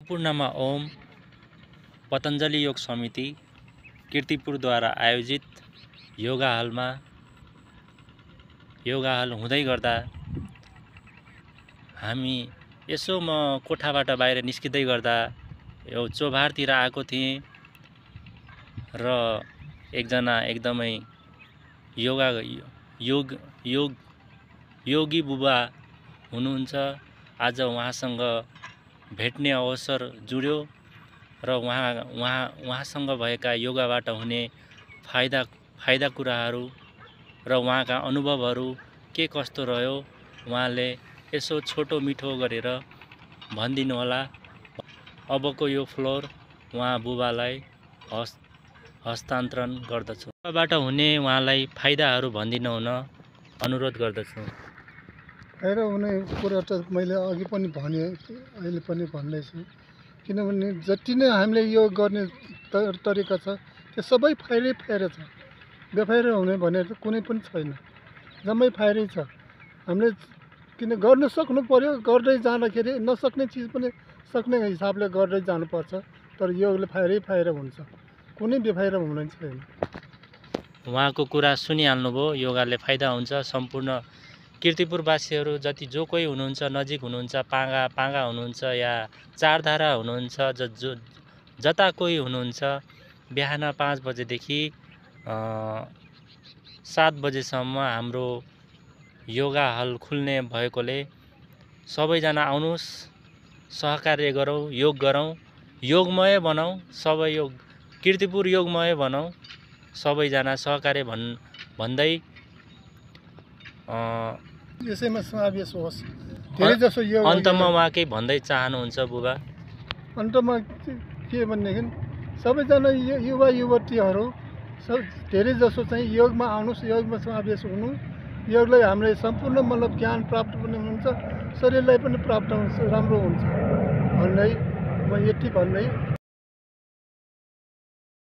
सम्पूर्णमा ओम पतञ्जलि योग समिति कीर्तिपुरद्वारा आयोजित योगा हल हुँदै गर्दा हामी यसो म कोठाबाट बाहिर निस्किँदै गर्दा यो चोभारतिर आएको थिएँ र एकजना एकदमै योगी बुबा हुनुहुन्छ। आज उहाँसँग भेट्ने अवसर जुड्यो र उहाँसँग भएका योगाबाट हुने फाइदा कुराहरू र उहाँका अनुभवहरू के कस्तो रह्यो उहाँले यसो छोटो मिठो गरेर भनिदिनु होला। अबको यो फ्लोर उहाँ बुबालाई हस्तान्तरण गर्दछु। योगाबाट हुने उहाँलाई फाइदाहरू भनिदिनु हुन अनुरोध गर्दछु। फाइदा हुने कुरा त मैले अघि पनि भने, अहिले पनि भन्दैछु। किनभने जति नै हामीले योग गर्ने तरिका छ त्यो सबै फाइदै छ। बेफाइदा हुने भनेर त कुनै पनि छैन, जम्मै फाइदै छ। हामीले किन गर्न सक्नु पर्यो, गर्दै जाँदाखेरि नसक्ने चिज पनि सक्ने हिसाबले गर्दै जानुपर्छ। तर योगले फाइदा हुन्छ, कुनै बेफाइदा हुने छैन। उहाँको कुरा सुनिहाल्नुभयो, योगाले फाइदा हुन्छ। सम्पूर्ण कीर्तिपुरवासीहरू जति जो कोही हुनुहुन्छ, नजिक हुनुहुन्छ, पाङ्गा हुनुहुन्छ या चारधारा हुनुहुन्छ, जता कोही हुनुहुन्छ, बिहान 5 बजेदेखि 7 बजेसम्म हाम्रो योगा हल खुल्ने भएकोले सबैजना आउनुहोस्, सहकार्य गरौँ, योग गरौँ, योगमय बनाऊ, सबै योग कीर्तिपुर योगमय बनाऊ। सबैजना सहकार्य भन्दै यसैमा समावेश होस्। धेरै जसो योग अन्तमा उहाँ केही भन्दै चाहनुहुन्छ बुबा? अन्तमा के भनेदेखि सबैजना युवा युवतीहरू धेरै जसो चाहिँ योगमा आउनुहोस्, योगमा समावेश हुनु। योगले हामीले सम्पूर्ण मतलब ज्ञान प्राप्त पनि हुन्छ, शरीरलाई पनि प्राप्त हुन्छ, राम्रो हुन्छ भन्दै म यति भन्दै